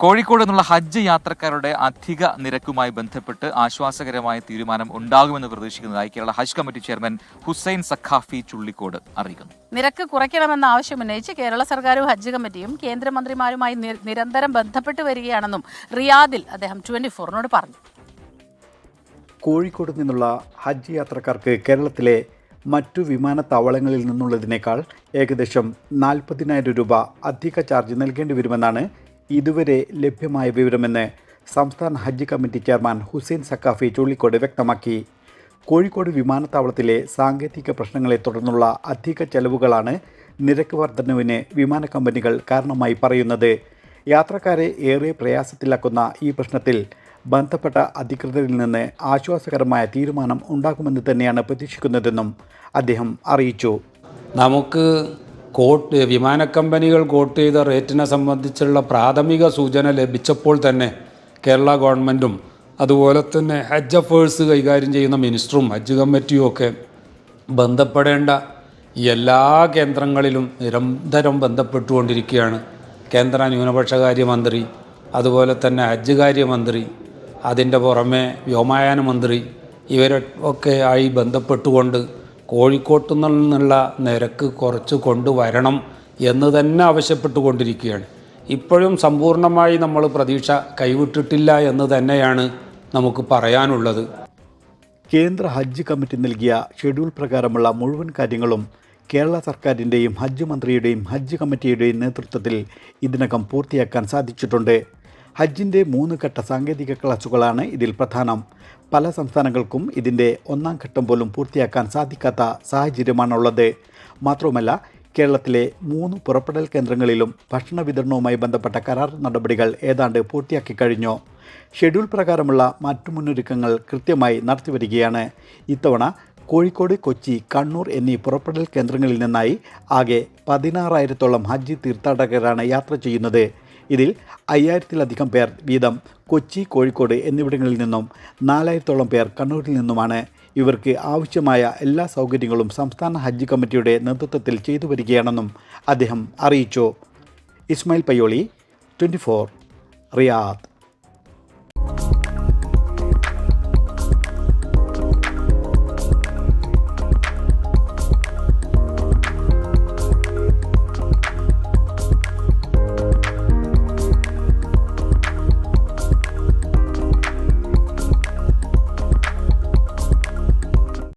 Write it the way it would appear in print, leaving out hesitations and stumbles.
കോഴിക്കോട് നിന്നുള്ള ഹജ്ജ് യാത്രക്കാരുടെ അധിക നിരക്കുമായി ബന്ധപ്പെട്ട് ആശ്വാസകരമായ തീരുമാനം ഉണ്ടാകുമെന്ന് പ്രതീക്ഷിക്കുന്നതായി കേരള ഹജ്ജ് കമ്മിറ്റി ചെയർമാൻ ഹുസൈൻ സഖാഫി ചുള്ളിക്കോട് അറിയിക്കുന്നു. നിരക്ക് കുറയ്ക്കണമെന്ന ആവശ്യമുന്നയിച്ച് കേരള സർക്കാരും ഹജ്ജ് കമ്മിറ്റിയും കേന്ദ്രമന്ത്രിമാരുമായി നിരന്തരം ബന്ധപ്പെട്ട് വരികയാണെന്നും റിയാദിൽ അദ്ദേഹം 24 പറഞ്ഞു. കോഴിക്കോട് നിന്നുള്ള ഹജ്ജ് യാത്രക്കാർക്ക് കേരളത്തിലെ മറ്റു വിമാനത്താവളങ്ങളിൽ നിന്നുള്ളതിനേക്കാൾ ഏകദേശം 40,000 രൂപ അധിക ചാർജ് നൽകേണ്ടി വരുമെന്നാണ് ഇതുവരെ ലഭ്യമായ വിവരമെന്ന് സംസ്ഥാന ഹജ്ജ് കമ്മിറ്റി ചെയർമാൻ ഹുസൈൻ സഖാഫി ചുള്ളിക്കോട് വ്യക്തമാക്കി. കോഴിക്കോട് വിമാനത്താവളത്തിലെ സാങ്കേതിക പ്രശ്നങ്ങളെ തുടർന്നുള്ള അധിക ചെലവുകളാണ് നിരക്ക് വർധനവിന് വിമാന കമ്പനികൾ കാരണമായി പറയുന്നത്. യാത്രക്കാരെ ഏറെ പ്രയാസത്തിലാക്കുന്ന ഈ പ്രശ്നത്തിൽ ബന്ധപ്പെട്ട അധികൃതരിൽ നിന്ന് ആശ്വാസകരമായ തീരുമാനം ഉണ്ടാകുമെന്ന് തന്നെയാണ് പ്രതീക്ഷിക്കുന്നതെന്നും അദ്ദേഹം അറിയിച്ചു. നമുക്ക് വിമാന കമ്പനികൾ കോട്ട് ചെയ്ത റേറ്റിനെ സംബന്ധിച്ചുള്ള പ്രാഥമിക സൂചന ലഭിച്ചപ്പോൾ തന്നെ കേരള ഗവൺമെൻറ്റും അതുപോലെ തന്നെ ഹജ്ജ് അഫേഴ്സ് കൈകാര്യം ചെയ്യുന്ന മിനിസ്റ്ററും ഹജ്ജ് കമ്മിറ്റിയും ഒക്കെ ബന്ധപ്പെടേണ്ട എല്ലാ കേന്ദ്രങ്ങളിലും നിരന്തരം ബന്ധപ്പെട്ടുകൊണ്ടിരിക്കുകയാണ്. കേന്ദ്ര ന്യൂനപക്ഷകാര്യ മന്ത്രി, അതുപോലെ തന്നെ ഹജ്ജ് കാര്യമന്ത്രി, അതിൻ്റെ പുറമെ വ്യോമയാന മന്ത്രി, ഇവരൊക്കെ ആയി ബന്ധപ്പെട്ടുകൊണ്ട് കോഴിക്കോട്ടു നിന്നുള്ള നിരക്ക് കുറച്ച് കൊണ്ടുവരണം എന്ന് തന്നെ ആവശ്യപ്പെട്ടുകൊണ്ടിരിക്കുകയാണ്. ഇപ്പോഴും സമ്പൂർണ്ണമായി നമ്മൾ പ്രതീക്ഷ കൈവിട്ടിട്ടില്ല എന്ന് തന്നെയാണ് നമുക്ക് പറയാനുള്ളത്. കേന്ദ്ര ഹജ്ജ് കമ്മിറ്റി നൽകിയ ഷെഡ്യൂൾ പ്രകാരമുള്ള മുഴുവൻ കാര്യങ്ങളും കേരള സർക്കാരിൻ്റെയും ഹജ്ജ് മന്ത്രിയുടെയും ഹജ്ജ് കമ്മിറ്റിയുടെയും നേതൃത്വത്തിൽ ഇതിനകം പൂർത്തിയാക്കാൻ സാധിച്ചിട്ടുണ്ട്. ഹജ്ജിൻ്റെ 3 ഘട്ട സാങ്കേതിക ക്ലാസുകളാണ് ഇതിൽ പ്രധാനം. പല സംസ്ഥാനങ്ങൾക്കും ഇതിൻ്റെ 1-ാം ഘട്ടം പോലും പൂർത്തിയാക്കാൻ സാധിക്കാത്ത സാഹചര്യമാണുള്ളത്. മാത്രവുമല്ല, കേരളത്തിലെ 3 പുറപ്പെടൽ കേന്ദ്രങ്ങളിലും ഭക്ഷണ വിതരണവുമായി ബന്ധപ്പെട്ട കരാർ നടപടികൾ ഏതാണ്ട് പൂർത്തിയാക്കി കഴിഞ്ഞു. ഷെഡ്യൂൾ പ്രകാരമുള്ള മറ്റു മുന്നൊരുക്കങ്ങൾ കൃത്യമായി നടത്തിവരികയാണ്. ഇത്തവണ കോഴിക്കോട്, കൊച്ചി, കണ്ണൂർ എന്നീ പുറപ്പെടൽ കേന്ദ്രങ്ങളിൽ നിന്നായി ആകെ 16,000-ഓളം ഹജ്ജ് തീർത്ഥാടകരാണ് യാത്ര ചെയ്യുന്നത്. ഇതിൽ 5,000-ലധികം പേർ വീതം കൊച്ചി, കോഴിക്കോട് എന്നിവിടങ്ങളിൽ നിന്നും 4,000-ഓളം പേർ കണ്ണൂരിൽ നിന്നുമാണ്. ഇവർക്ക് ആവശ്യമായ എല്ലാ സൗകര്യങ്ങളും സംസ്ഥാന ഹജ്ജ് കമ്മിറ്റിയുടെ നേതൃത്വത്തിൽ ചെയ്തു വരികയാണെന്നും അദ്ദേഹം അറിയിച്ചു. ഇസ്മായിൽ പയ്യോളി, 24, റിയാദ്.